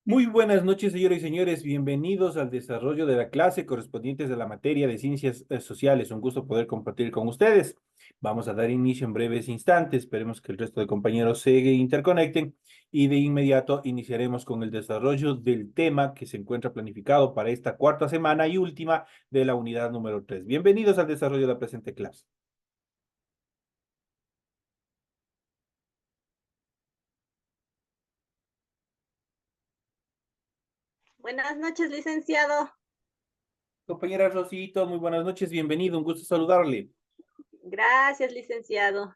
Muy buenas noches, señoras y señores. Bienvenidos al desarrollo de la clase correspondientes a la materia de ciencias sociales. Un gusto poder compartir con ustedes. Vamos a dar inicio en breves instantes. Esperemos que el resto de compañeros se interconecten y de inmediato iniciaremos con el desarrollo del tema que se encuentra planificado para esta cuarta semana y última de la unidad número 3. Bienvenidos al desarrollo de la presente clase. Buenas noches, licenciado. Compañera Rosito, muy buenas noches. Bienvenido. Un gusto saludarle. Gracias, licenciado.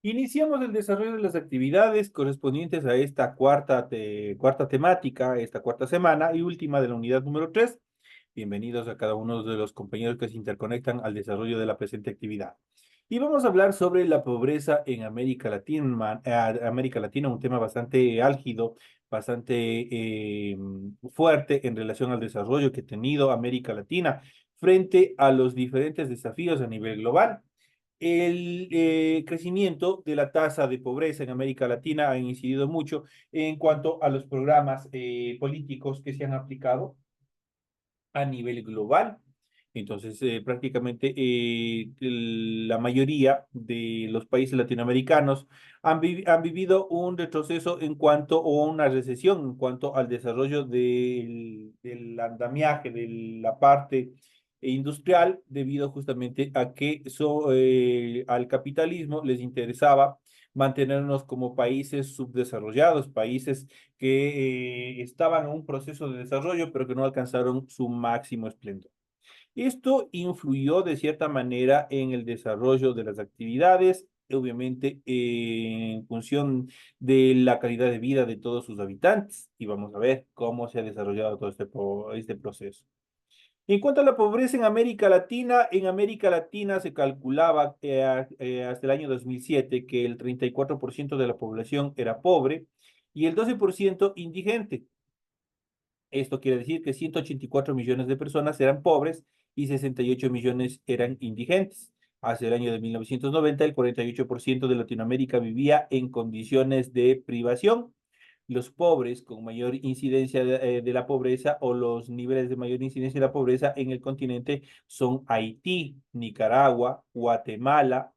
Iniciamos el desarrollo de las actividades correspondientes a esta cuarta temática, esta cuarta semana y última de la unidad número 3. Bienvenidos a cada uno de los compañeros que se interconectan al desarrollo de la presente actividad. Y vamos a hablar sobre la pobreza en América Latina, un tema bastante álgido, bastante fuerte en relación al desarrollo que ha tenido América Latina frente a los diferentes desafíos a nivel global. El crecimiento de la tasa de pobreza en América Latina ha incidido mucho en cuanto a los programas políticos que se han aplicado a nivel global. Entonces, prácticamente la mayoría de los países latinoamericanos han vivido un retroceso en cuanto, o una recesión en cuanto al desarrollo del andamiaje, de la parte industrial, debido justamente a que al capitalismo les interesaba mantenernos como países subdesarrollados, países que estaban en un proceso de desarrollo, pero que no alcanzaron su máximo esplendor. Esto influyó de cierta manera en el desarrollo de las actividades, obviamente en función de la calidad de vida de todos sus habitantes. Y vamos a ver cómo se ha desarrollado todo este proceso. En cuanto a la pobreza en América Latina se calculaba hasta el año 2007 que el 34% de la población era pobre y el 12% indigente. Esto quiere decir que 184 millones de personas eran pobres y 68 millones eran indigentes. Hacia el año de 1990, el 48% de Latinoamérica vivía en condiciones de privación. Los pobres con mayor incidencia de la pobreza o los niveles de mayor incidencia de la pobreza en el continente son Haití, Nicaragua, Guatemala,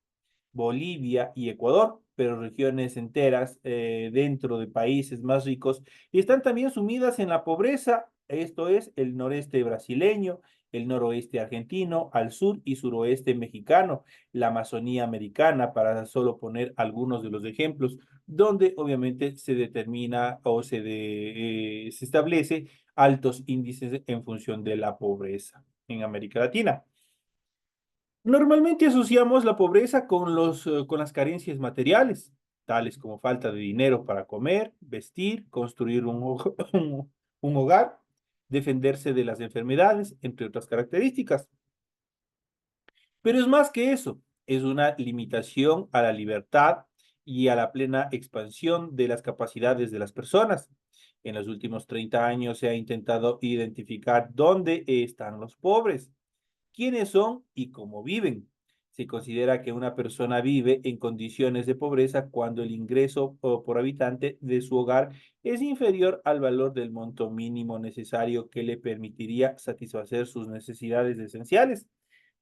Bolivia y Ecuador, pero regiones enteras dentro de países más ricos están también sumidas en la pobreza. Esto es el noreste brasileño, el noroeste argentino, al sur y suroeste mexicano, la Amazonía americana, para solo poner algunos de los ejemplos, donde obviamente se determina o se establece altos índices en función de la pobreza en América Latina. Normalmente asociamos la pobreza con las carencias materiales, tales como falta de dinero para comer, vestir, construir un hogar, defenderse de las enfermedades, entre otras características. Pero es más que eso, es una limitación a la libertad y a la plena expansión de las capacidades de las personas. En los últimos 30 años se ha intentado identificar dónde están los pobres, quiénes son y cómo viven. Se considera que una persona vive en condiciones de pobreza cuando el ingreso por habitante de su hogar es inferior al valor del monto mínimo necesario que le permitiría satisfacer sus necesidades esenciales,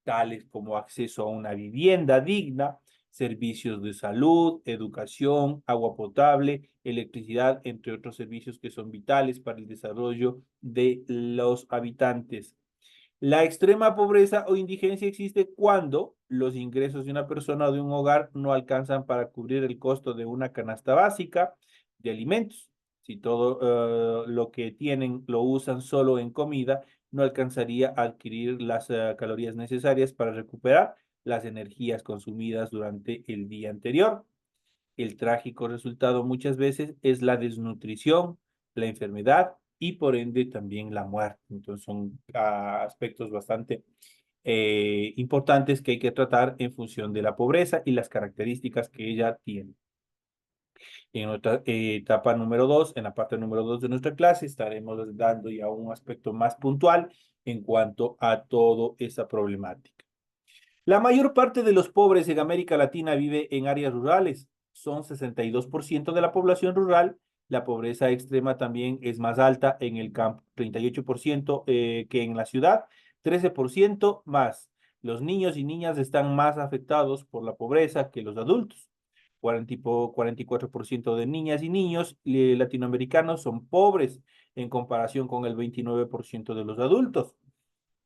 tales como acceso a una vivienda digna, servicios de salud, educación, agua potable, electricidad, entre otros servicios que son vitales para el desarrollo de los habitantes. La extrema pobreza o indigencia existe cuando los ingresos de una persona o de un hogar no alcanzan para cubrir el costo de una canasta básica de alimentos. Si todo lo que tienen lo usan solo en comida, no alcanzaría a adquirir las calorías necesarias para recuperar las energías consumidas durante el día anterior. El trágico resultado muchas veces es la desnutrición, la enfermedad y por ende también la muerte. Entonces son aspectos bastante importantes que hay que tratar en función de la pobreza y las características que ella tiene. En nuestra etapa número 2, en la parte número 2 de nuestra clase, estaremos dando ya un aspecto más puntual en cuanto a toda esa problemática. La mayor parte de los pobres en América Latina vive en áreas rurales. Son 62% de la población rural. La pobreza extrema también es más alta en el campo, 38% que en la ciudad, 13% más. Los niños y niñas están más afectados por la pobreza que los adultos. 44% de niñas y niños latinoamericanos son pobres en comparación con el 29% de los adultos.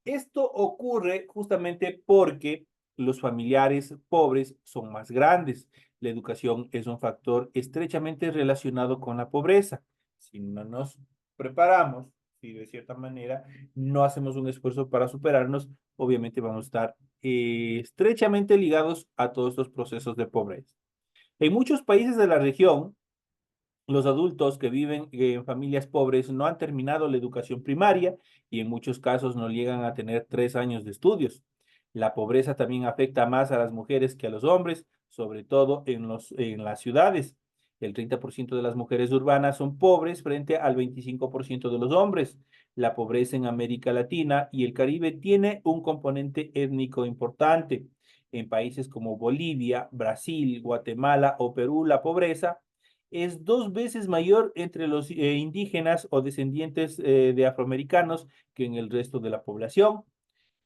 Esto ocurre justamente porque los familiares pobres son más grandes. La educación es un factor estrechamente relacionado con la pobreza. Si no nos preparamos, si de cierta manera no hacemos un esfuerzo para superarnos, obviamente vamos a estar estrechamente ligados a todos estos procesos de pobreza. En muchos países de la región, los adultos que viven en familias pobres no han terminado la educación primaria y en muchos casos no llegan a tener 3 años de estudios. La pobreza también afecta más a las mujeres que a los hombres, sobre todo en las ciudades. El 30% de las mujeres urbanas son pobres frente al 25% de los hombres. La pobreza en América Latina y el Caribe tiene un componente étnico importante. En países como Bolivia, Brasil, Guatemala o Perú, la pobreza es 2 veces mayor entre los indígenas o descendientes de afroamericanos que en el resto de la población.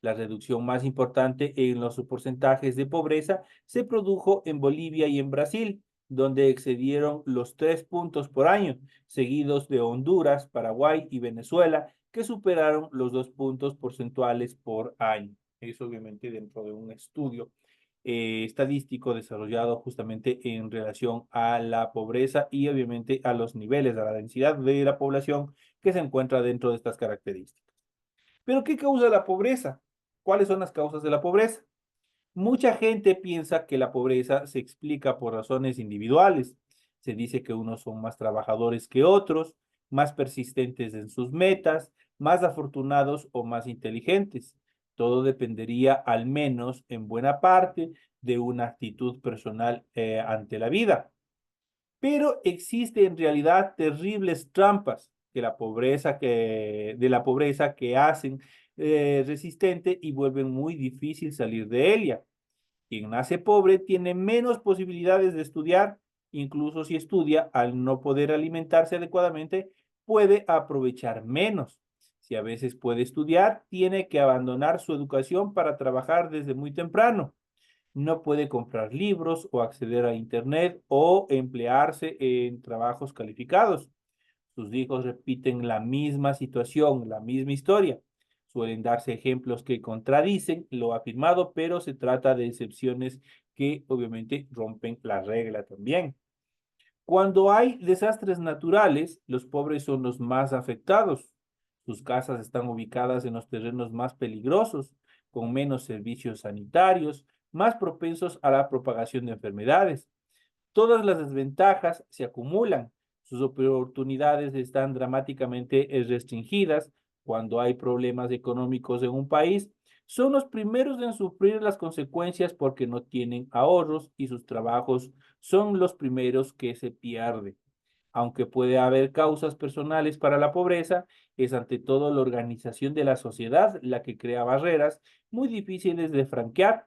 La reducción más importante en los porcentajes de pobreza se produjo en Bolivia y en Brasil, donde excedieron los 3 puntos por año, seguidos de Honduras, Paraguay y Venezuela, que superaron los 2 puntos porcentuales por año. Eso obviamente dentro de un estudio estadístico desarrollado justamente en relación a la pobreza y obviamente a los niveles, a la densidad de la población que se encuentra dentro de estas características. ¿Pero qué causa la pobreza? ¿Cuáles son las causas de la pobreza? Mucha gente piensa que la pobreza se explica por razones individuales. Se dice que unos son más trabajadores que otros, más persistentes en sus metas, más afortunados o más inteligentes. Todo dependería, al menos en buena parte, de una actitud personal ante la vida. Pero existe en realidad terribles trampas de la pobreza que hacen resistente y vuelven muy difícil salir de ella. Quien nace pobre tiene menos posibilidades de estudiar, incluso si estudia, al no poder alimentarse adecuadamente, puede aprovechar menos. Si a veces puede estudiar, tiene que abandonar su educación para trabajar desde muy temprano. No puede comprar libros o acceder a Internet o emplearse en trabajos calificados. Sus hijos repiten la misma situación, la misma historia. Suelen darse ejemplos que contradicen lo afirmado, pero se trata de excepciones que obviamente rompen la regla también. Cuando hay desastres naturales, los pobres son los más afectados. Sus casas están ubicadas en los terrenos más peligrosos, con menos servicios sanitarios, más propensos a la propagación de enfermedades. Todas las desventajas se acumulan. Sus oportunidades están dramáticamente restringidas cuando hay problemas económicos en un país. Son los primeros en sufrir las consecuencias porque no tienen ahorros y sus trabajos son los primeros que se pierden. Aunque puede haber causas personales para la pobreza, es ante todo la organización de la sociedad la que crea barreras muy difíciles de franquear.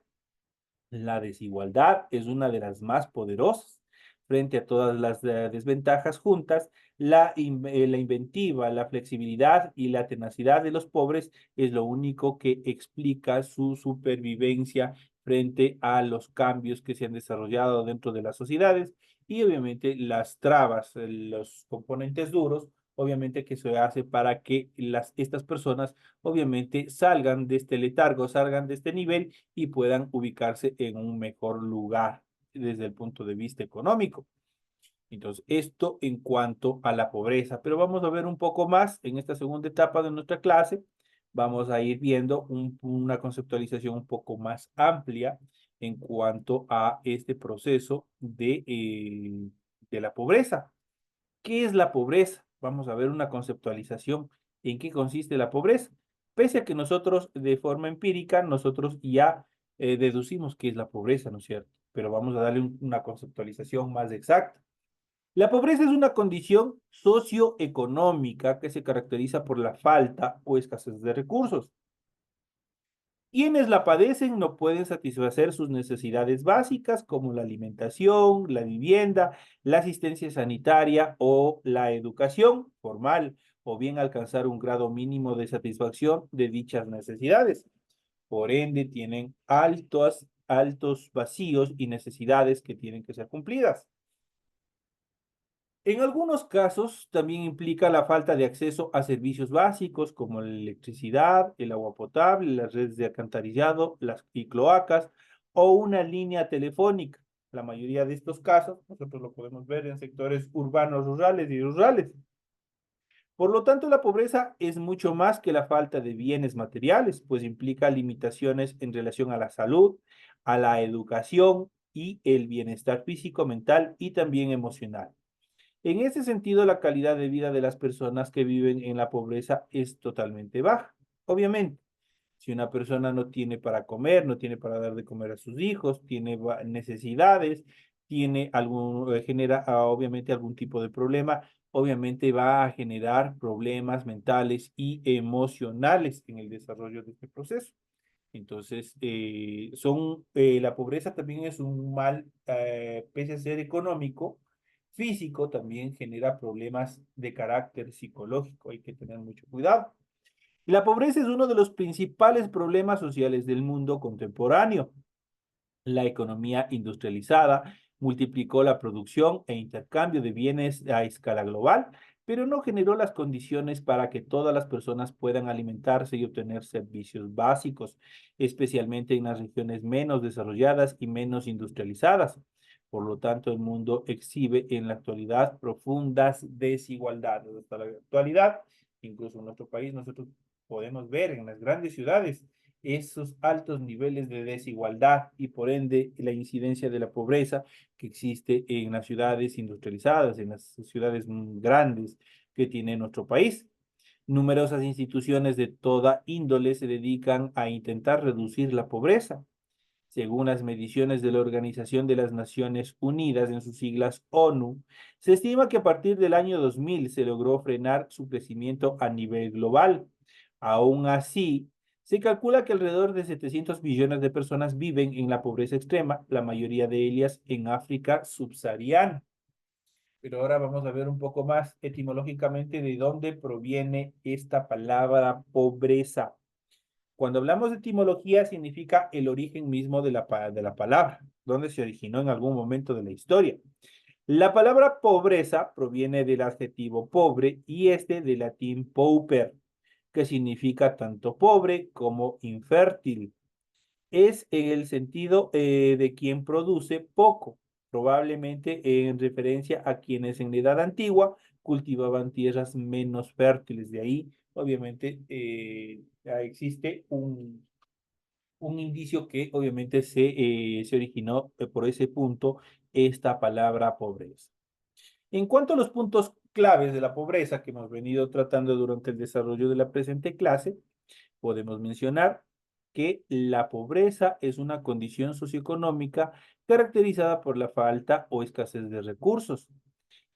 La desigualdad es una de las más poderosas. Frente a todas las desventajas juntas, la inventiva, la flexibilidad y la tenacidad de los pobres es lo único que explica su supervivencia frente a los cambios que se han desarrollado dentro de las sociedades y obviamente las trabas, los componentes duros, obviamente que se hace para que estas personas obviamente salgan de este letargo, salgan de este nivel y puedan ubicarse en un mejor lugar desde el punto de vista económico. Entonces, esto en cuanto a la pobreza, pero vamos a ver un poco más en esta segunda etapa de nuestra clase. Vamos a ir viendo una conceptualización un poco más amplia en cuanto a este proceso de la pobreza. ¿Qué es la pobreza? Vamos a ver una conceptualización en qué consiste la pobreza. Pese a que nosotros, de forma empírica, nosotros ya deducimos qué es la pobreza, ¿no es cierto? Pero vamos a darle una conceptualización más exacta. La pobreza es una condición socioeconómica que se caracteriza por la falta o escasez de recursos. Quienes la padecen no pueden satisfacer sus necesidades básicas como la alimentación, la vivienda, la asistencia sanitaria o la educación formal, o bien alcanzar un grado mínimo de satisfacción de dichas necesidades. Por ende, tienen altos vacíos y necesidades que tienen que ser cumplidas. En algunos casos también implica la falta de acceso a servicios básicos como la electricidad, el agua potable, las redes de alcantarillado, las y cloacas o una línea telefónica. La mayoría de estos casos nosotros lo podemos ver en sectores urbanos, rurales y rurales. Por lo tanto, la pobreza es mucho más que la falta de bienes materiales, pues implica limitaciones en relación a la salud, a la educación y el bienestar físico, mental y también emocional. En ese sentido, la calidad de vida de las personas que viven en la pobreza es totalmente baja. Obviamente, si una persona no tiene para comer, no tiene para dar de comer a sus hijos, tiene necesidades, genera obviamente algún tipo de problema, obviamente va a generar problemas mentales y emocionales en el desarrollo de este proceso. Entonces, la pobreza también es un mal, pese a ser económico, físico, también genera problemas de carácter psicológico. Hay que tener mucho cuidado. La pobreza es uno de los principales problemas sociales del mundo contemporáneo. La economía industrializada multiplicó la producción e intercambio de bienes a escala global, pero no generó las condiciones para que todas las personas puedan alimentarse y obtener servicios básicos, especialmente en las regiones menos desarrolladas y menos industrializadas. Por lo tanto, el mundo exhibe en la actualidad profundas desigualdades. Hasta la actualidad, incluso en nuestro país, nosotros podemos ver en las grandes ciudades esos altos niveles de desigualdad y por ende la incidencia de la pobreza que existe en las ciudades industrializadas, en las ciudades grandes que tiene nuestro país. Numerosas instituciones de toda índole se dedican a intentar reducir la pobreza. Según las mediciones de la Organización de las Naciones Unidas, en sus siglas ONU, se estima que a partir del año 2000 se logró frenar su crecimiento a nivel global. Aún así, se calcula que alrededor de 700 millones de personas viven en la pobreza extrema, la mayoría de ellas en África subsahariana. Pero ahora vamos a ver un poco más etimológicamente de dónde proviene esta palabra pobreza. Cuando hablamos de etimología, significa el origen mismo de la palabra, donde se originó en algún momento de la historia. La palabra pobreza proviene del adjetivo pobre y este del latín pauper, que significa tanto pobre como infértil. Es en el sentido de quien produce poco, probablemente en referencia a quienes en la edad antigua cultivaban tierras menos fértiles. De ahí, obviamente, existe un indicio que obviamente se originó por ese punto esta palabra pobreza. En cuanto a los puntos claves de la pobreza que hemos venido tratando durante el desarrollo de la presente clase, podemos mencionar que la pobreza es una condición socioeconómica caracterizada por la falta o escasez de recursos.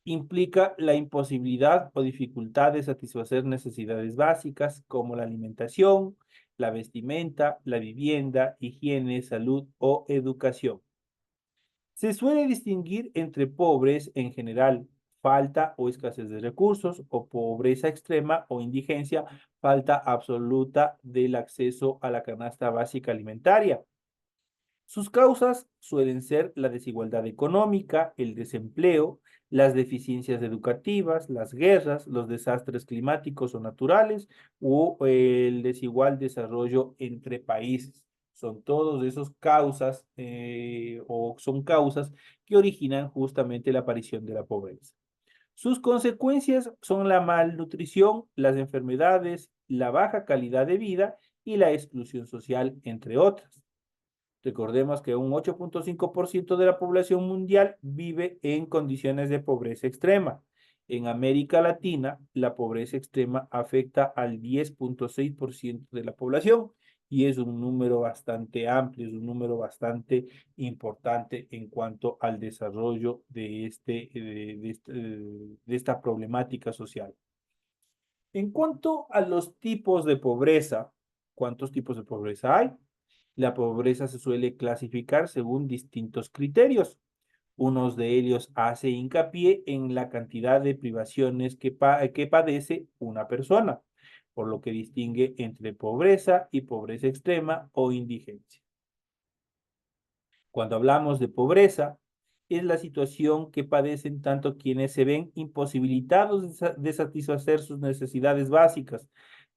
Implica la imposibilidad o dificultad de satisfacer necesidades básicas como la alimentación, la vestimenta, la vivienda, higiene, salud o educación. Se suele distinguir entre pobres en general, falta o escasez de recursos, o pobreza extrema o indigencia, falta absoluta del acceso a la canasta básica alimentaria. Sus causas suelen ser la desigualdad económica, el desempleo, las deficiencias educativas, las guerras, los desastres climáticos o naturales o el desigual desarrollo entre países. Son todos esos causas o son causas que originan justamente la aparición de la pobreza. Sus consecuencias son la malnutrición, las enfermedades, la baja calidad de vida y la exclusión social, entre otras. Recordemos que un 8.5% de la población mundial vive en condiciones de pobreza extrema. En América Latina, la pobreza extrema afecta al 10.6% de la población y es un número bastante amplio, es un número bastante importante en cuanto al desarrollo de esta problemática social. En cuanto a los tipos de pobreza, ¿cuántos tipos de pobreza hay? La pobreza se suele clasificar según distintos criterios. Unos de ellos hace hincapié en la cantidad de privaciones que padece una persona, por lo que distingue entre pobreza y pobreza extrema o indigencia. Cuando hablamos de pobreza, es la situación que padecen tanto quienes se ven imposibilitados de satisfacer sus necesidades básicas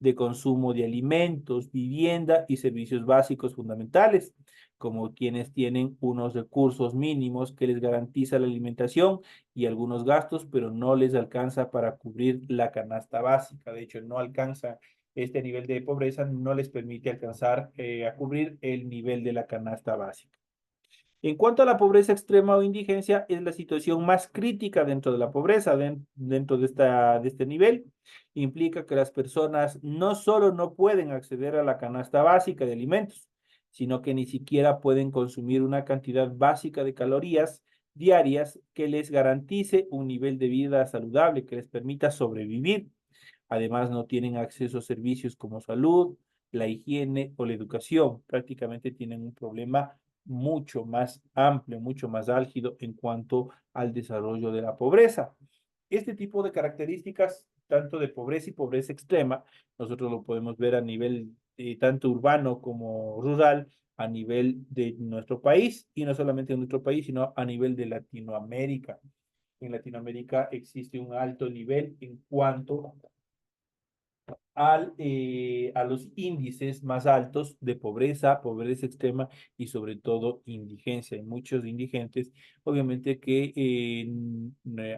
de consumo de alimentos, vivienda y servicios básicos fundamentales, como quienes tienen unos recursos mínimos que les garantiza la alimentación y algunos gastos, pero no les alcanza para cubrir la canasta básica. De hecho, no alcanza este nivel de pobreza, no les permite alcanzar a cubrir el nivel de la canasta básica. En cuanto a la pobreza extrema o indigencia, es la situación más crítica dentro de la pobreza, dentro de este nivel. Implica que las personas no solo no pueden acceder a la canasta básica de alimentos, sino que ni siquiera pueden consumir una cantidad básica de calorías diarias que les garantice un nivel de vida saludable, que les permita sobrevivir. Además, no tienen acceso a servicios como salud, la higiene o la educación. Prácticamente tienen un problema mucho más amplio, mucho más álgido en cuanto al desarrollo de la pobreza. Este tipo de características, tanto de pobreza y pobreza extrema, nosotros lo podemos ver a nivel tanto urbano como rural, a nivel de nuestro país, y no solamente de nuestro país, sino a nivel de Latinoamérica. En Latinoamérica existe un alto nivel en cuanto a los índices más altos de pobreza, pobreza extrema y sobre todo indigencia. Hay muchos indigentes, obviamente que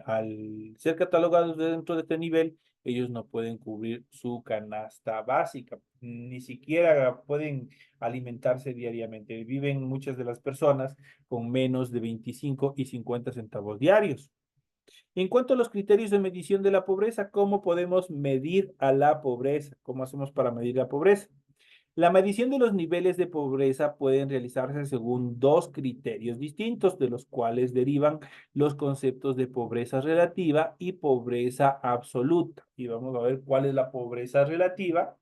al ser catalogados dentro de este nivel, ellos no pueden cubrir su canasta básica, ni siquiera pueden alimentarse diariamente. Viven muchas de las personas con menos de 25 y 50 centavos diarios. En cuanto a los criterios de medición de la pobreza, ¿cómo podemos medir a la pobreza? ¿Cómo hacemos para medir la pobreza? La medición de los niveles de pobreza pueden realizarse según dos criterios distintos, de los cuales derivan los conceptos de pobreza relativa y pobreza absoluta. Y vamos a ver cuál es la pobreza relativa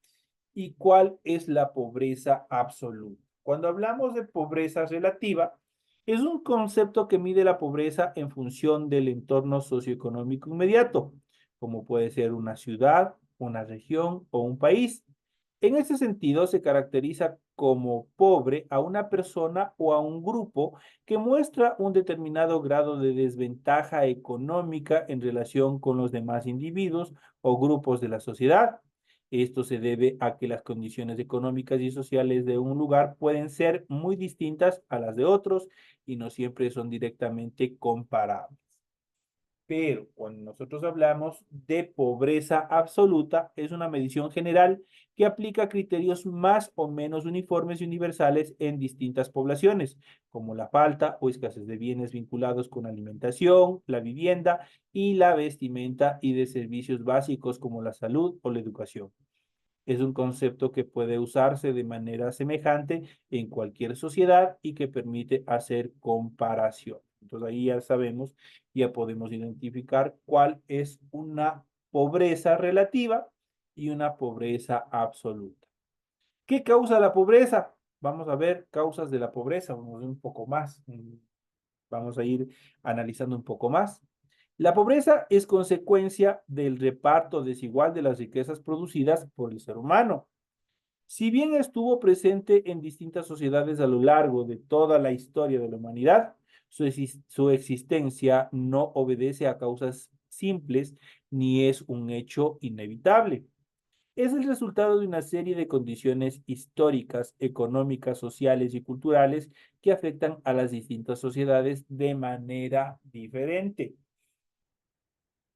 y cuál es la pobreza absoluta. Cuando hablamos de pobreza relativa, es un concepto que mide la pobreza en función del entorno socioeconómico inmediato, como puede ser una ciudad, una región o un país. En ese sentido, se caracteriza como pobre a una persona o a un grupo que muestra un determinado grado de desventaja económica en relación con los demás individuos o grupos de la sociedad. Esto se debe a que las condiciones económicas y sociales de un lugar pueden ser muy distintas a las de otros y no siempre son directamente comparables. Pero cuando nosotros hablamos de pobreza absoluta, es una medición general que aplica criterios más o menos uniformes y universales en distintas poblaciones, como la falta o escasez de bienes vinculados con alimentación, la vivienda y la vestimenta y de servicios básicos como la salud o la educación. Es un concepto que puede usarse de manera semejante en cualquier sociedad y que permite hacer comparación. Entonces ahí ya sabemos, ya podemos identificar cuál es una pobreza relativa y una pobreza absoluta. ¿Qué causa la pobreza? Vamos a ver causas de la pobreza, vamos a ver un poco más. Vamos a ir analizando un poco más. La pobreza es consecuencia del reparto desigual de las riquezas producidas por el ser humano. Si bien estuvo presente en distintas sociedades a lo largo de toda la historia de la humanidad, su existencia no obedece a causas simples ni es un hecho inevitable. Es el resultado de una serie de condiciones históricas, económicas, sociales y culturales que afectan a las distintas sociedades de manera diferente.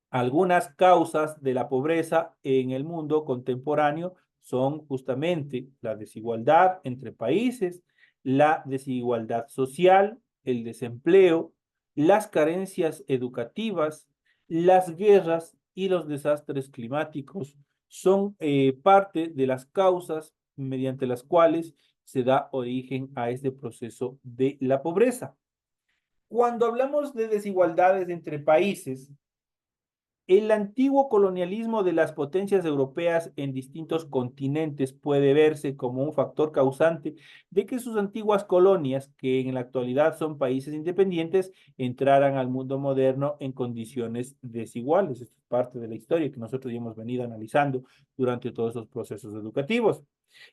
Algunas causas de la pobreza en el mundo contemporáneo son justamente la desigualdad entre países, la desigualdad social, el desempleo, las carencias educativas, las guerras y los desastres climáticos son parte de las causas mediante las cuales se da origen a este proceso de la pobreza. Cuando hablamos de desigualdades entre países, el antiguo colonialismo de las potencias europeas en distintos continentes puede verse como un factor causante de que sus antiguas colonias, que en la actualidad son países independientes, entraran al mundo moderno en condiciones desiguales. Esto es parte de la historia que nosotros ya hemos venido analizando durante todos esos procesos educativos.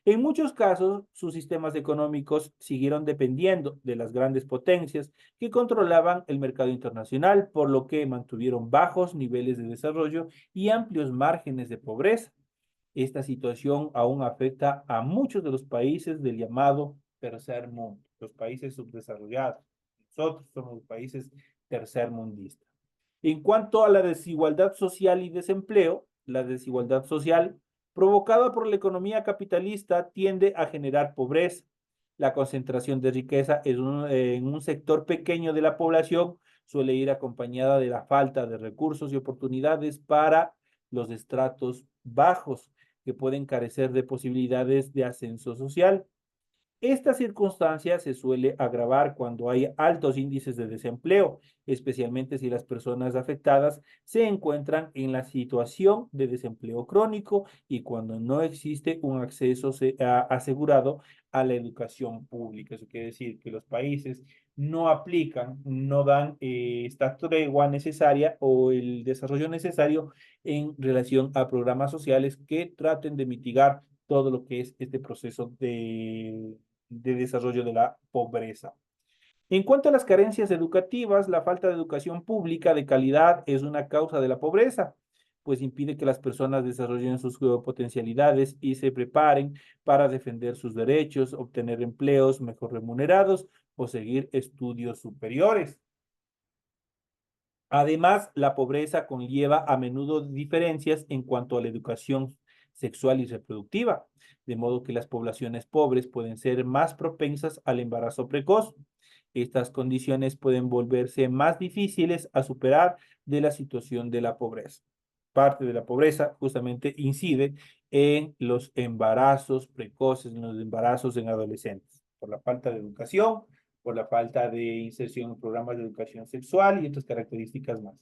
En muchos casos, sus sistemas económicos siguieron dependiendo de las grandes potencias que controlaban el mercado internacional, por lo que mantuvieron bajos niveles de desarrollo y amplios márgenes de pobreza. Esta situación aún afecta a muchos de los países del llamado tercer mundo, los países subdesarrollados. Nosotros somos los países tercermundistas. En cuanto a la desigualdad social y desempleo, la desigualdad social provocada por la economía capitalista tiende a generar pobreza. La concentración de riqueza en un sector pequeño de la población suele ir acompañada de la falta de recursos y oportunidades para los estratos bajos, que pueden carecer de posibilidades de ascenso social. Esta circunstancia se suele agravar cuando hay altos índices de desempleo, especialmente si las personas afectadas se encuentran en la situación de desempleo crónico y cuando no existe un acceso asegurado a la educación pública. Eso quiere decir que los países no aplican, no dan esta tregua necesaria o el desarrollo necesario en relación a programas sociales que traten de mitigar todo lo que es este proceso de desarrollo de la pobreza. En cuanto a las carencias educativas, la falta de educación pública de calidad es una causa de la pobreza, pues impide que las personas desarrollen sus potencialidades y se preparen para defender sus derechos, obtener empleos mejor remunerados o seguir estudios superiores. Además, la pobreza conlleva a menudo diferencias en cuanto a la educación sexual y reproductiva, de modo que las poblaciones pobres pueden ser más propensas al embarazo precoz. Estas condiciones pueden volverse más difíciles a superar de la situación de la pobreza. Parte de la pobreza justamente incide en los embarazos precoces, en los embarazos en adolescentes, por la falta de educación, por la falta de inserción en programas de educación sexual y otras características más.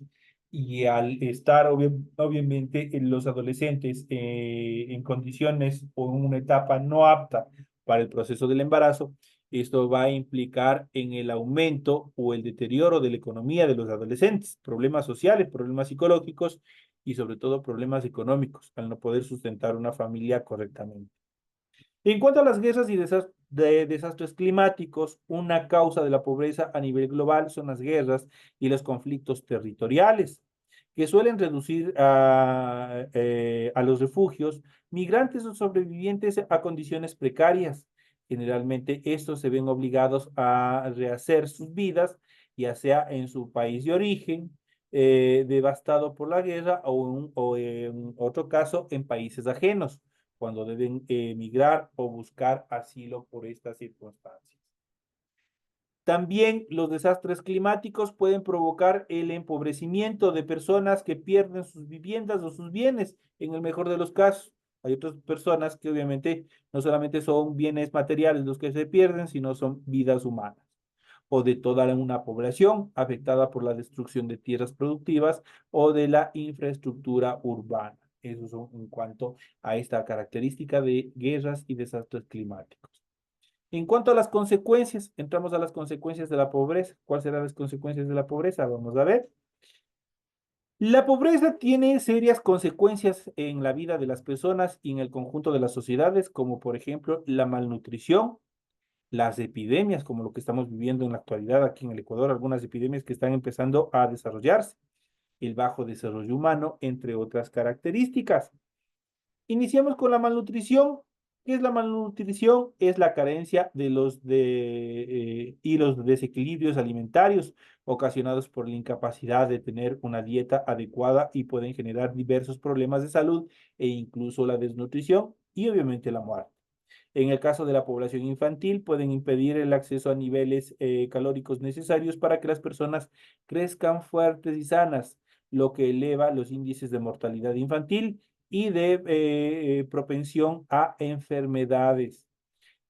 Y al estar obviamente en los adolescentes en condiciones o en una etapa no apta para el proceso del embarazo, esto va a implicar en el aumento o el deterioro de la economía de los adolescentes, problemas sociales, problemas psicológicos y sobre todo problemas económicos, al no poder sustentar una familia correctamente. En cuanto a las guerras y desastres climáticos, una causa de la pobreza a nivel global son las guerras y los conflictos territoriales, que suelen reducir a los refugios migrantes o sobrevivientes a condiciones precarias. Generalmente estos se ven obligados a rehacer sus vidas, ya sea en su país de origen, devastado por la guerra, o en otro caso en países ajenos cuando deben emigrar o buscar asilo por estas circunstancias. También los desastres climáticos pueden provocar el empobrecimiento de personas que pierden sus viviendas o sus bienes, en el mejor de los casos. Hay otras personas que obviamente no solamente son bienes materiales los que se pierden, sino son vidas humanas o de toda una población afectada por la destrucción de tierras productivas o de la infraestructura urbana. Eso son en cuanto a esta característica de guerras y desastres climáticos. En cuanto a las consecuencias, entramos a las consecuencias de la pobreza. ¿Cuáles serán las consecuencias de la pobreza? Vamos a ver. La pobreza tiene serias consecuencias en la vida de las personas y en el conjunto de las sociedades, como por ejemplo la malnutrición, las epidemias, como lo que estamos viviendo en la actualidad aquí en el Ecuador, algunas epidemias que están empezando a desarrollarse, el bajo desarrollo humano, entre otras características. Iniciamos con la malnutrición. ¿Qué es la malnutrición? Es la carencia y los desequilibrios alimentarios ocasionados por la incapacidad de tener una dieta adecuada y pueden generar diversos problemas de salud e incluso la desnutrición y obviamente la muerte. En el caso de la población infantil, pueden impedir el acceso a niveles calóricos necesarios para que las personas crezcan fuertes y sanas, lo que eleva los índices de mortalidad infantil y de propensión a enfermedades.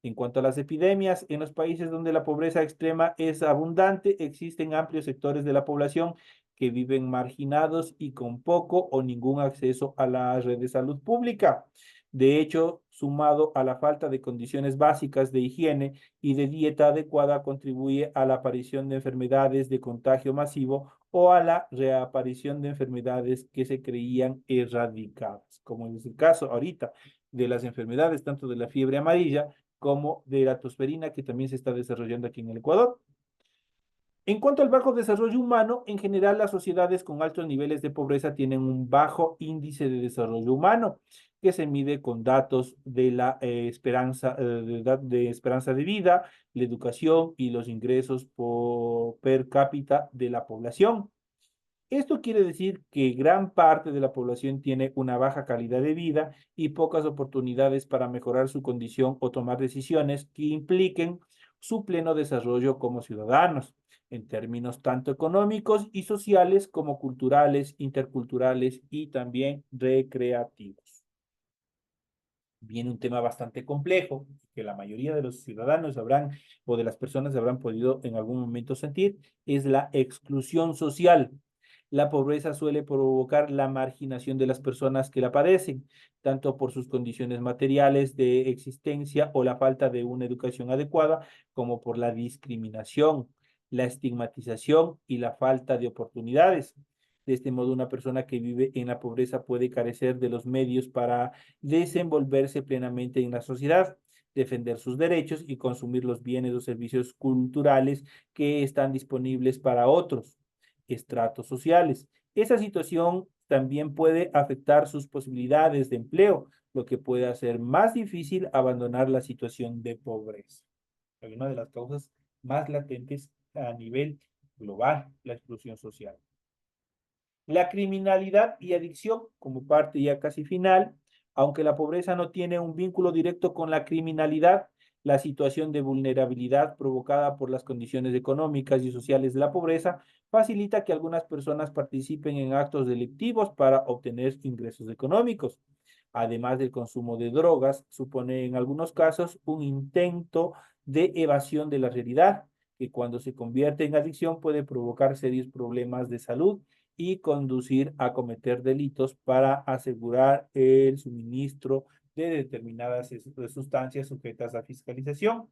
En cuanto a las epidemias, en los países donde la pobreza extrema es abundante, existen amplios sectores de la población que viven marginados y con poco o ningún acceso a la red de salud pública. De hecho, sumado a la falta de condiciones básicas de higiene y de dieta adecuada, contribuye a la aparición de enfermedades de contagio masivo o a la reaparición de enfermedades que se creían erradicadas, como es el caso ahorita de las enfermedades, tanto de la fiebre amarilla como de la tosferina, que también se está desarrollando aquí en el Ecuador. En cuanto al bajo desarrollo humano, en general las sociedades con altos niveles de pobreza tienen un bajo índice de desarrollo humano, que se mide con datos de la esperanza de vida, la educación y los ingresos per cápita de la población. Esto quiere decir que gran parte de la población tiene una baja calidad de vida y pocas oportunidades para mejorar su condición o tomar decisiones que impliquen su pleno desarrollo como ciudadanos, en términos tanto económicos y sociales como culturales, interculturales y también recreativos. Viene un tema bastante complejo que la mayoría de los ciudadanos habrán o de las personas habrán podido en algún momento sentir, es la exclusión social. La pobreza suele provocar la marginación de las personas que la padecen, tanto por sus condiciones materiales de existencia o la falta de una educación adecuada, como por la discriminación, la estigmatización y la falta de oportunidades. De este modo, una persona que vive en la pobreza puede carecer de los medios para desenvolverse plenamente en la sociedad, defender sus derechos y consumir los bienes o servicios culturales que están disponibles para otros estratos sociales. Esa situación también puede afectar sus posibilidades de empleo, lo que puede hacer más difícil abandonar la situación de pobreza. Es una de las causas más latentes a nivel global, la exclusión social. La criminalidad y adicción, como parte ya casi final, aunque la pobreza no tiene un vínculo directo con la criminalidad, la situación de vulnerabilidad provocada por las condiciones económicas y sociales de la pobreza facilita que algunas personas participen en actos delictivos para obtener ingresos económicos. Además del consumo de drogas, supone en algunos casos un intento de evasión de la realidad, que cuando se convierte en adicción puede provocar serios problemas de salud y conducir a cometer delitos para asegurar el suministro de determinadas sustancias sujetas a fiscalización.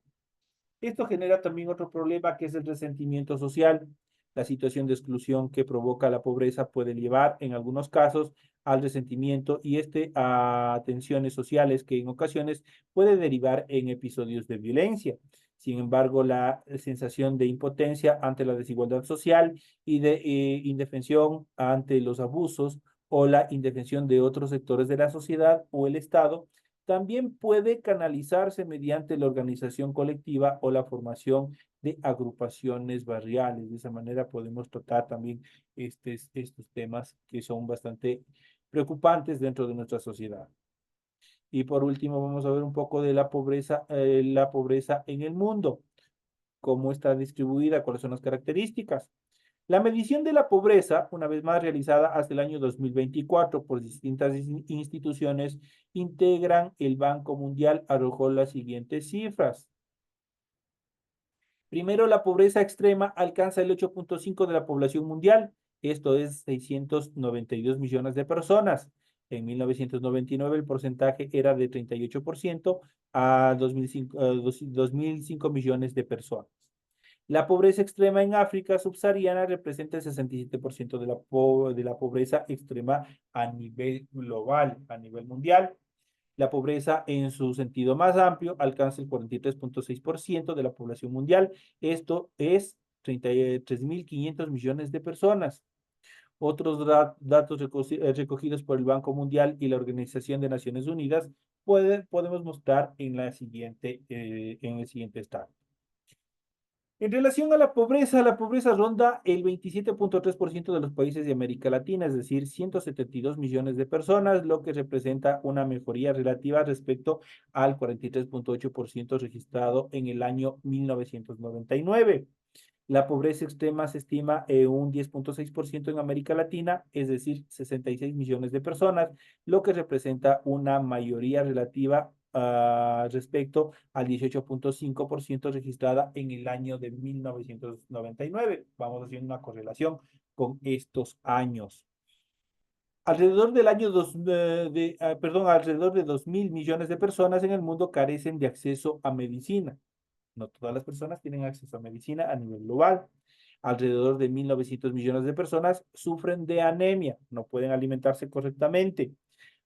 Esto genera también otro problema que es el resentimiento social. La situación de exclusión que provoca la pobreza puede llevar en algunos casos al resentimiento y a tensiones sociales que en ocasiones puede derivar en episodios de violencia. Sin embargo, la sensación de impotencia ante la desigualdad social y de indefensión ante los abusos o la indefensión de otros sectores de la sociedad o el Estado también puede canalizarse mediante la organización colectiva o la formación de agrupaciones barriales. De esa manera podemos tratar también estos temas que son bastante preocupantes dentro de nuestra sociedad. Y por último, vamos a ver un poco de la pobreza en el mundo, cómo está distribuida, cuáles son las características. La medición de la pobreza, una vez más realizada hasta el año 2024 por distintas instituciones, integran el Banco Mundial, arrojó las siguientes cifras. Primero, la pobreza extrema alcanza el 8.5 de la población mundial, esto es 692 millones de personas. En 1999 el porcentaje era de 38% a 2005 millones de personas. La pobreza extrema en África subsahariana representa el 67% de la pobreza extrema a nivel global, a nivel mundial. La pobreza en su sentido más amplio alcanza el 43.6% de la población mundial. Esto es 33.500 millones de personas. Otros datos recogidos por el Banco Mundial y la Organización de Naciones Unidas podemos mostrar en el siguiente estado. En relación a la pobreza ronda el 27.3% de los países de América Latina, es decir, 172 millones de personas, lo que representa una mejoría relativa respecto al 43.8% registrado en el año 1999. La pobreza extrema se estima en un 10.6% en América Latina, es decir, 66 millones de personas, lo que representa una mayoría relativa respecto al 18.5% registrada en el año de 1999. Vamos haciendo una correlación con estos años. Alrededor del año alrededor de 2.000 millones de personas en el mundo carecen de acceso a medicina. No todas las personas tienen acceso a medicina a nivel global. Alrededor de 1.900 millones de personas sufren de anemia, no pueden alimentarse correctamente.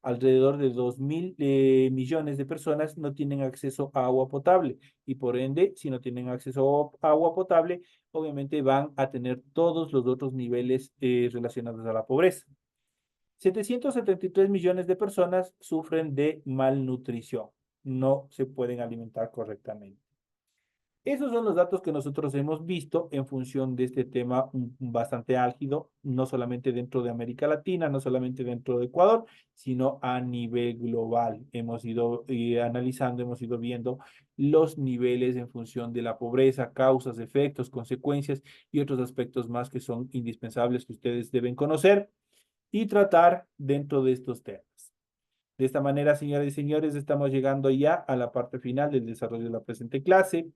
Alrededor de 2.000 millones de personas no tienen acceso a agua potable y por ende, si no tienen acceso a agua potable, obviamente van a tener todos los otros niveles relacionados a la pobreza. 773 millones de personas sufren de malnutrición, no se pueden alimentar correctamente. Esos son los datos que nosotros hemos visto en función de este tema bastante álgido, no solamente dentro de América Latina, no solamente dentro de Ecuador, sino a nivel global. Hemos ido analizando, hemos ido viendo los niveles en función de la pobreza, causas, efectos, consecuencias y otros aspectos más que son indispensables que ustedes deben conocer y tratar dentro de estos temas. De esta manera, señoras y señores, estamos llegando ya a la parte final del desarrollo de la presente clase.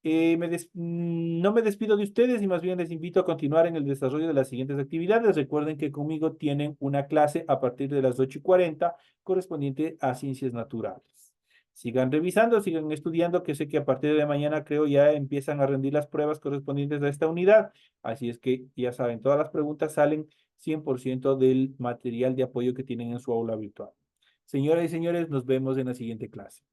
No me despido de ustedes y más bien les invito a continuar en el desarrollo de las siguientes actividades. Recuerden que conmigo tienen una clase a partir de las 8:40 correspondiente a ciencias naturales. Sigan revisando, sigan estudiando, que sé que a partir de mañana creo ya empiezan a rendir las pruebas correspondientes a esta unidad. Así es que ya saben, todas las preguntas salen 100% del material de apoyo que tienen en su aula virtual. Señoras y señores, nos vemos en la siguiente clase.